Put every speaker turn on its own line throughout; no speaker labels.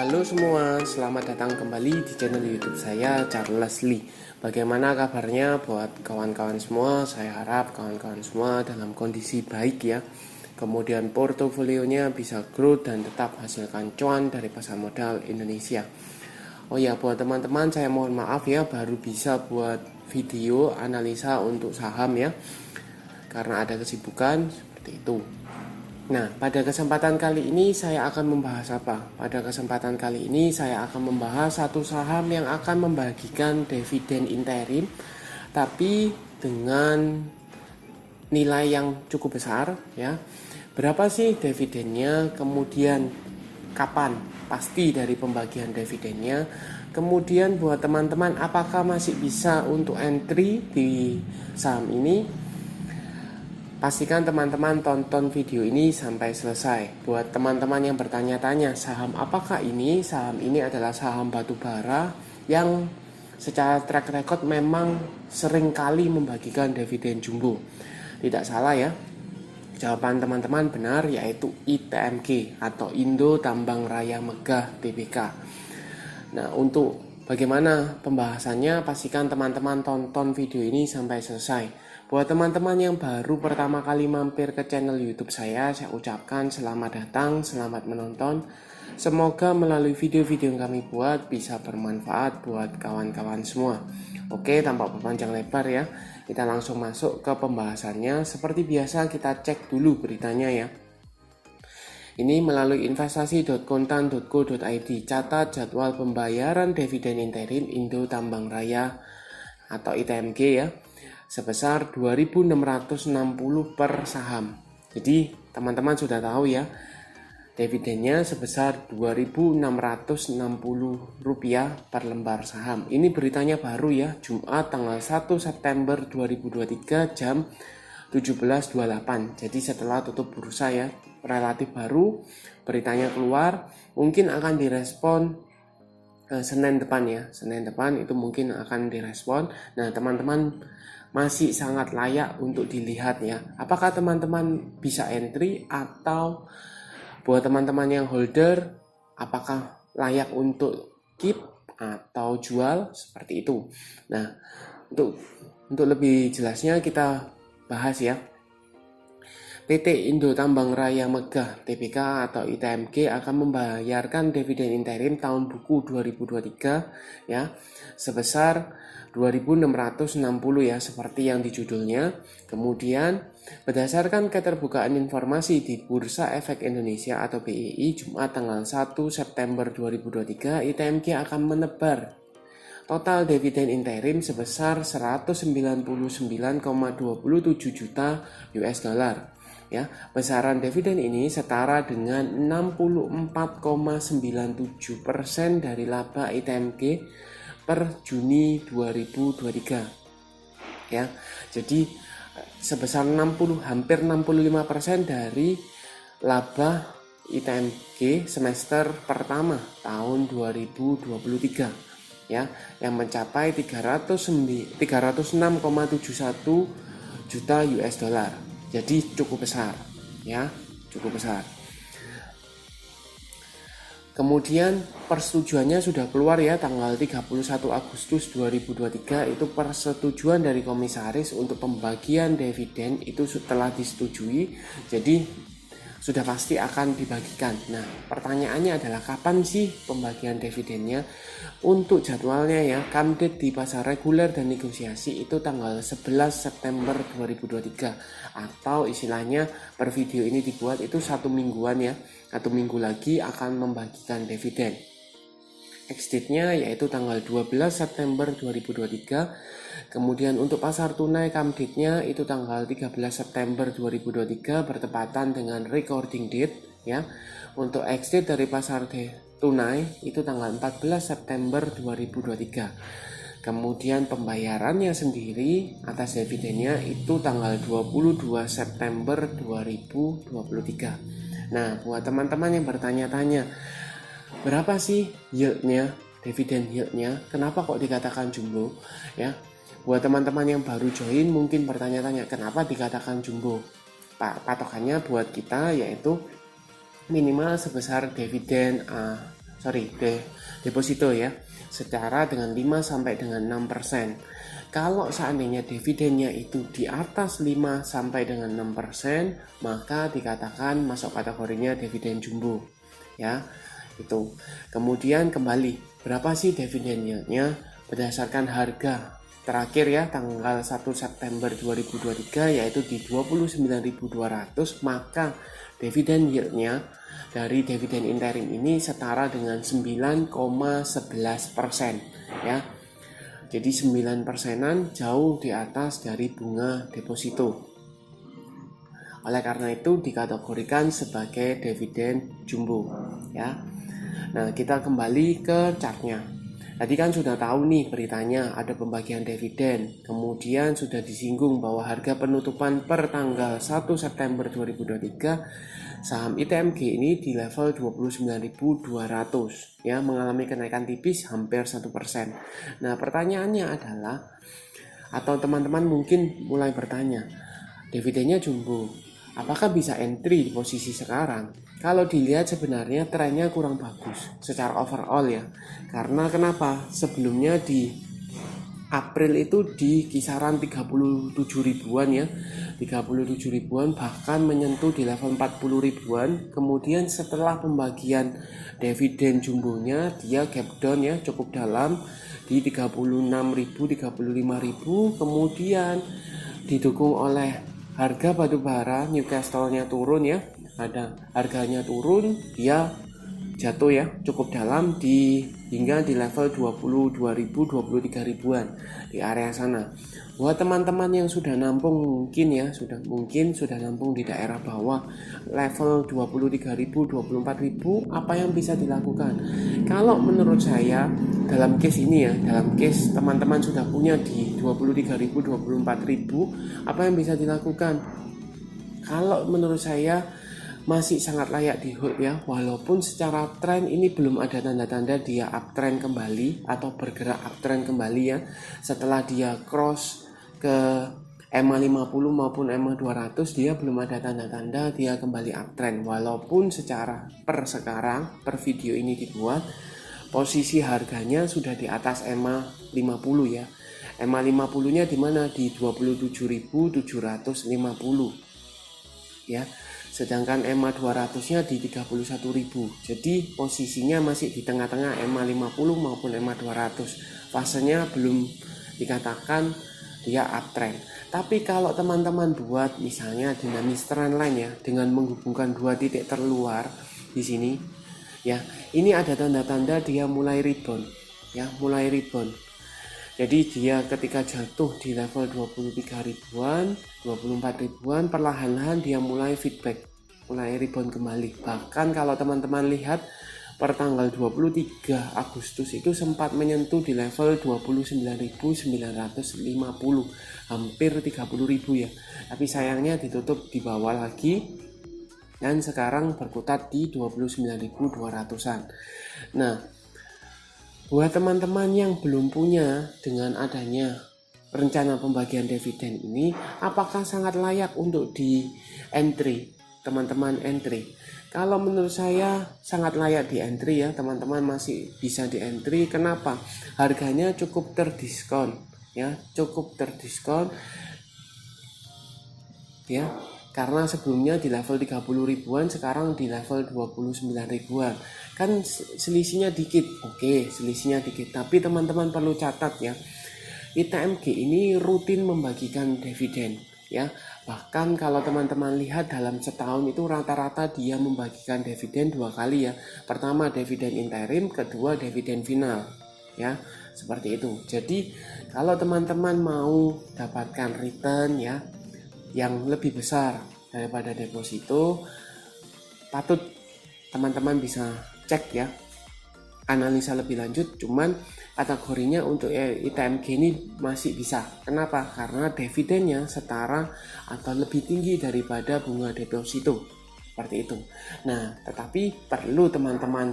Halo semua, selamat datang kembali di channel YouTube saya, Charles Lee. Bagaimana kabarnya buat kawan-kawan semua? Saya harap kawan-kawan semua dalam kondisi baik ya. Kemudian portofolionya bisa growth dan tetap hasilkan cuan dari pasar modal Indonesia. Oh ya, buat teman-teman saya mohon maaf ya, baru bisa buat video analisa untuk saham ya, karena ada kesibukan seperti itu. Nah, pada kesempatan kali ini saya akan membahas apa? Pada kesempatan kali ini saya akan membahas satu saham yang akan membagikan dividen interim, tapi dengan nilai yang cukup besar ya. Berapa sih dividennya? Kemudian kapan pasti dari pembagian dividennya? Kemudian buat teman-teman, apakah masih bisa untuk entry di saham ini? Pastikan teman-teman tonton video ini sampai selesai. Buat teman-teman yang bertanya-tanya saham apakah ini? Saham ini adalah saham batubara yang secara track record memang sering kali membagikan dividen jumbo. Tidak salah ya. Jawaban teman-teman benar, yaitu ITMG atau Indo Tambang Raya Megah Tbk. Nah, untuk bagaimana pembahasannya, pastikan teman-teman tonton video ini sampai selesai. Buat teman-teman yang baru pertama kali mampir ke channel YouTube saya ucapkan selamat datang, selamat menonton. Semoga melalui video-video yang kami buat bisa bermanfaat buat kawan-kawan semua. Oke, tanpa berpanjang lebar ya, kita langsung masuk ke pembahasannya. Seperti biasa kita cek dulu beritanya ya. Ini melalui investasi.kontan.co.id. Catat jadwal pembayaran dividen interim Indo Tambang Raya atau ITMG ya, sebesar 2.660 per saham. Jadi teman-teman sudah tahu ya, dividennya sebesar 2.660 rupiah per lembar saham. Ini beritanya baru ya, Jumat tanggal 1 September 2023 jam 17.28. Jadi setelah tutup bursa ya, relatif baru beritanya keluar. Mungkin akan direspon Senin depan ya, Senin depan itu mungkin akan direspon. Nah, teman-teman masih sangat layak untuk dilihat ya. Apakah teman-teman bisa entry, atau buat teman-teman yang holder, apakah layak untuk keep atau jual, seperti itu. Nah, untuk lebih jelasnya kita bahas ya. PT Indo Tambang Raya Megah Tbk atau ITMG akan membayarkan dividen interim tahun buku 2023 ya, sebesar 2.660 ya, seperti yang di judulnya. Kemudian berdasarkan keterbukaan informasi di Bursa Efek Indonesia atau BEI Jumat tanggal 1 September 2023, ITMG akan menebar total dividen interim sebesar 199,27 juta US dollar. Ya, besaran dividen ini setara dengan 64,97% dari laba ITMG per Juni 2023. Ya, jadi sebesar hampir 65% dari laba ITMG semester pertama tahun 2023 ya, yang mencapai 306,71 juta US dollar. Jadi cukup besar ya, cukup besar. Kemudian persetujuannya sudah keluar ya, tanggal 31 Agustus 2023 itu persetujuan dari komisaris untuk pembagian dividen itu telah disetujui. Jadi sudah pasti akan dibagikan. Nah, pertanyaannya adalah kapan sih pembagian dividennya? Untuk jadwalnya ya, come date di pasar reguler dan negosiasi itu tanggal 11 September 2023, atau istilahnya per video ini dibuat itu 1 mingguan ya, 1 minggu lagi akan membagikan dividen. Ex-date-nya yaitu tanggal 12 September 2023. Kemudian untuk pasar tunai come date-nya itu tanggal 13 September 2023 bertepatan dengan recording date ya. Untuk ex-date dari pasar tunai itu tanggal 14 September 2023. Kemudian pembayarannya sendiri atas dividennya itu tanggal 22 September 2023. Nah, buat teman-teman yang bertanya-tanya, berapa sih yieldnya, dividen yieldnya? Kenapa kok dikatakan jumbo? Ya, buat teman-teman yang baru join mungkin bertanya-tanya, kenapa dikatakan jumbo? Patokannya buat kita yaitu minimal sebesar dividen deposito ya, secara dengan 5 sampai dengan 6%. Kalau seandainya dividennya itu di atas 5 sampai dengan 6%, maka dikatakan masuk kategorinya dividen jumbo ya. Itu. Kemudian kembali, berapa sih dividennya? Berdasarkan harga terakhir ya, tanggal 1 September 2023 yaitu di 29.200, maka dividen yieldnya dari dividen interim ini setara dengan 9,11% ya. Jadi 9%-an jauh di atas dari bunga deposito. Oleh karena itu dikategorikan sebagai dividen jumbo ya. Nah, kita kembali ke chartnya. Tadi kan sudah tahu nih beritanya ada pembagian dividen. Kemudian sudah disinggung bahwa harga penutupan per tanggal 1 September 2023 saham ITMG ini di level 29.200 ya, mengalami kenaikan tipis hampir 1%. Nah, pertanyaannya adalah, atau teman-teman mungkin mulai bertanya, dividennya jumbo, apakah bisa entry di posisi sekarang? Kalau dilihat sebenarnya trennya kurang bagus secara overall ya. Karena kenapa? Sebelumnya di April itu di kisaran 37 ribuan ya. 37 ribuan bahkan menyentuh di level 40 ribuan. Kemudian setelah pembagian dividen jumbonya dia gap down ya, cukup dalam di 36.000, 35.000. Kemudian didukung oleh harga batubara Newcastle-nya turun ya. Ada harganya turun, dia jatuh ya, cukup dalam hingga di level 22.000, 23 ribuan di area sana. Buat teman-teman yang sudah nampung mungkin sudah nampung di daerah bawah level 23.000, 24.000, apa yang bisa dilakukan? Kalau menurut saya dalam case ini ya, dalam case teman-teman sudah punya di 23.000, 24.000, apa yang bisa dilakukan? Kalau menurut saya masih sangat layak di hold ya, walaupun secara tren ini belum ada tanda-tanda dia uptrend kembali atau bergerak uptrend kembali ya. Setelah dia cross ke EMA 50 maupun EMA 200, dia belum ada tanda-tanda dia kembali uptrend. Walaupun secara per video ini dibuat, posisi harganya sudah di atas EMA 50 ya. EMA 50-nya di mana? Di 27.750 ya. Sedangkan EMA 200-nya di 31.000. Jadi posisinya masih di tengah-tengah EMA 50 maupun EMA 200. Fasenya belum dikatakan dia uptrend. Tapi kalau teman-teman buat misalnya dinamis trendline ya, dengan menghubungkan dua titik terluar di sini ya, ini ada tanda-tanda dia mulai rebound ya, mulai rebound. Jadi dia ketika jatuh di level 23 ribuan, 24 ribuan, perlahan-lahan dia mulai feedback, mulai rebound kembali. Bahkan kalau teman-teman lihat per tanggal 23 Agustus itu sempat menyentuh di level 29.950, hampir 30.000 ya. Tapi sayangnya ditutup di bawah lagi dan sekarang berkutat di 29.200-an. Nah, buat teman-teman yang belum punya, dengan adanya rencana pembagian dividen ini, apakah sangat layak untuk di entry? Teman-teman entry. Kalau menurut saya sangat layak di entry ya, teman-teman masih bisa di entry. Kenapa? Harganya cukup terdiskon ya, cukup terdiskon ya. Karena sebelumnya di level 30 ribuan, sekarang di level 29 ribuan. Kan selisihnya dikit, oke, selisihnya dikit. Tapi teman-teman perlu catat ya, ITMG ini rutin membagikan dividen ya. Bahkan kalau teman-teman lihat dalam setahun itu rata-rata dia membagikan dividen 2 kali ya. Pertama dividen interim, kedua dividen final ya, seperti itu. Jadi kalau teman-teman mau dapatkan return ya yang lebih besar daripada deposito, patut teman-teman bisa cek ya, analisa lebih lanjut. Cuman kategorinya untuk ITMG ini masih bisa. Kenapa? Karena dividennya setara atau lebih tinggi daripada bunga deposito, seperti itu. Nah, tetapi perlu teman-teman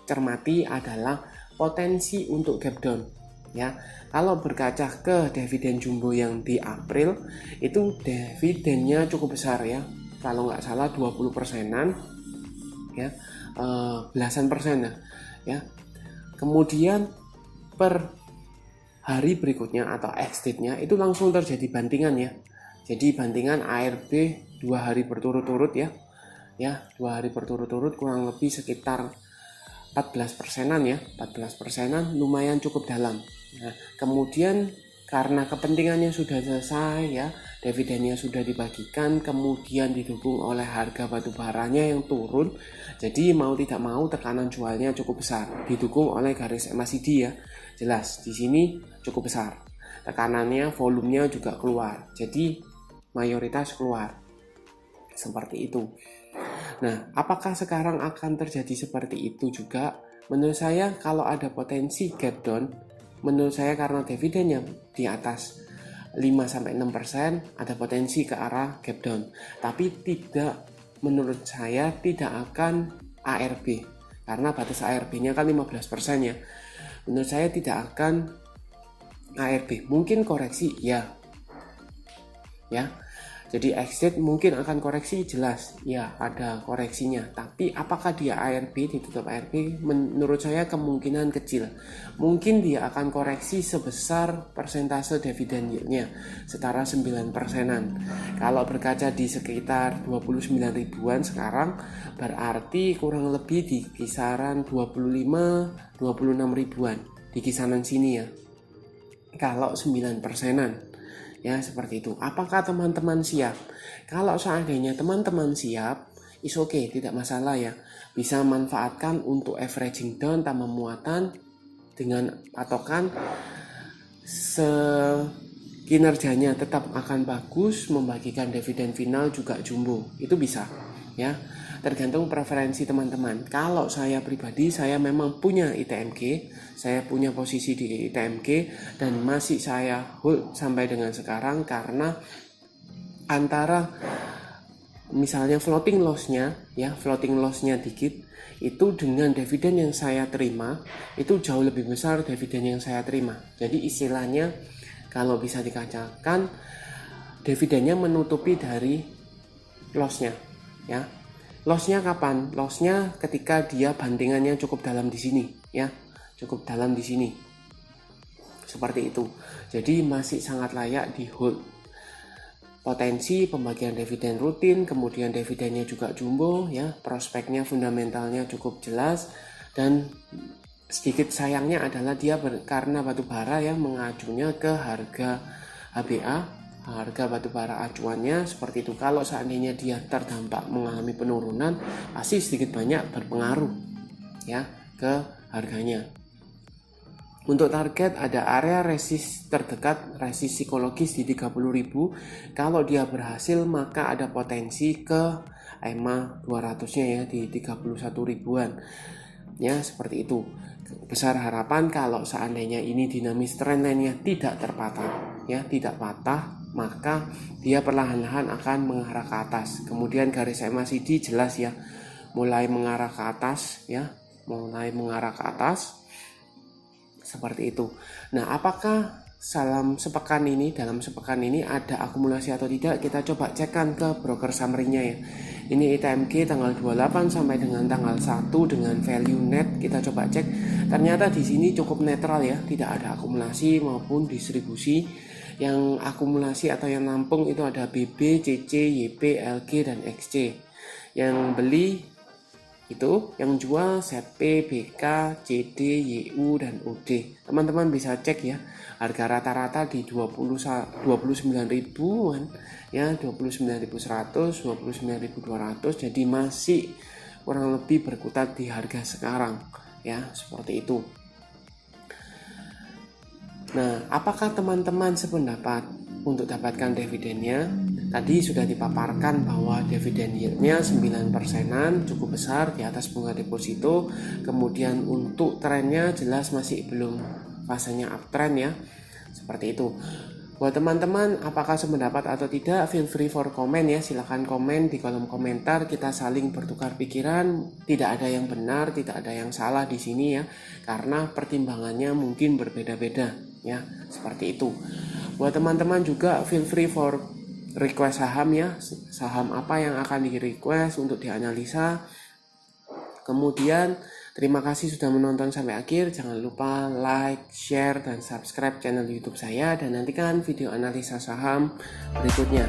cermati adalah potensi untuk gap down ya. Kalau berkaca ke dividen jumbo yang di April, itu dividennya cukup besar ya, kalau nggak salah 20%-an ya, belasan persen ya. Kemudian per hari berikutnya atau ex-date-nya itu langsung terjadi bantingan ya. Jadi bantingan ARB 2 hari berturut-turut ya. 2 hari berturut-turut kurang lebih sekitar 14 persenan ya. 14 persenan lumayan cukup dalam. Nah, kemudian karena kepentingannya sudah selesai ya, dividennya sudah dibagikan, kemudian didukung oleh harga batu baranya yang turun. Jadi mau tidak mau tekanan jualnya cukup besar, didukung oleh garis MACD ya. Jelas di sini cukup besar. Tekanannya, volumenya juga keluar. Jadi mayoritas keluar. Seperti itu. Nah, apakah sekarang akan terjadi seperti itu juga? Menurut saya kalau ada potensi gap down, menurut saya karena dividennya di atas 5-6%, ada potensi ke arah gap down. Tapi menurut saya tidak akan ARB. Karena batas ARB-nya kan 15% ya. Menurut saya tidak akan ARB. Mungkin koreksi ya. Jadi exit mungkin akan koreksi, jelas ya, ada koreksinya. Tapi apakah dia ARB, ditutup ARB? Menurut saya kemungkinan kecil. Mungkin dia akan koreksi sebesar persentase dividen yield-nya setara 9%-an. Kalau berkaca di sekitar 29 ribuan sekarang, berarti kurang lebih di kisaran 25-26 ribuan, di kisaran sini ya. Kalau 9%-an. Ya, seperti itu. Apakah teman-teman siap? Kalau seandainya teman-teman siap, is okay, tidak masalah ya. Bisa manfaatkan untuk averaging down tambah muatan dengan patokan kinerjanya tetap akan bagus, membagikan dividen final juga jumbo. Itu bisa ya. Tergantung preferensi teman-teman. Kalau saya pribadi, saya memang punya ITMG, saya punya posisi di ITMG dan masih saya hold sampai dengan sekarang karena antara misalnya floating loss-nya dikit, itu dengan dividen yang saya terima itu jauh lebih besar dividen yang saya terima. Jadi istilahnya kalau bisa dikatakan dividennya menutupi dari loss-nya ya. Loss-nya kapan? Loss-nya ketika dia bantingannya cukup dalam di sini ya. Cukup dalam di sini. Seperti itu. Jadi masih sangat layak di hold. Potensi pembagian dividen rutin, kemudian dividennya juga jumbo ya, prospeknya fundamentalnya cukup jelas, dan sedikit sayangnya adalah dia karena batu bara ya mengacunya ke harga HBA, harga batubara acuannya seperti itu. Kalau seandainya dia terdampak mengalami penurunan, pasti sedikit banyak berpengaruh ya ke harganya. Untuk target ada area resist terdekat, resist psikologis di 30.000. Kalau dia berhasil maka ada potensi ke EMA 200-nya ya di 31 ribuan. Ya, seperti itu. Besar harapan kalau seandainya ini dinamis trendline-nya tidak terpatah ya, tidak patah, maka dia perlahan-lahan akan mengarah ke atas. Kemudian garis MACD jelas ya, mulai mengarah ke atas ya, mulai mengarah ke atas seperti itu. Nah, apakah dalam sepekan ini ada akumulasi atau tidak? Kita coba cekkan ke broker summary-nya ya. Ini ITMG tanggal 28 sampai dengan tanggal 1 dengan value net. Kita coba cek. Ternyata di sini cukup netral ya, tidak ada akumulasi maupun distribusi. Yang akumulasi atau yang nampung itu ada BB, CC, YP, LG, dan XC. Yang beli itu, yang jual ZP, BK, CD, YU, dan OD. Teman-teman bisa cek ya, harga rata-rata di 29 ribuan ya, 29.100, 29.200. Jadi masih kurang lebih berkutat di harga sekarang ya, seperti itu. Nah, apakah teman-teman sependapat untuk dapatkan dividennya? Tadi sudah dipaparkan bahwa dividen yield-nya 9%-an, cukup besar di atas bunga deposito. Kemudian untuk trennya jelas masih belum fasenya uptrend ya. Seperti itu. Buat teman-teman, apakah sependapat atau tidak, feel free for comment ya. Silahkan komen di kolom komentar, kita saling bertukar pikiran. Tidak ada yang benar, tidak ada yang salah di sini ya, karena pertimbangannya mungkin berbeda-beda ya, seperti itu. Buat teman-teman juga feel free for request saham ya, saham apa yang akan di request untuk dianalisa. Kemudian terima kasih sudah menonton sampai akhir. Jangan lupa like, share, dan subscribe channel YouTube saya, dan nantikan video analisa saham berikutnya.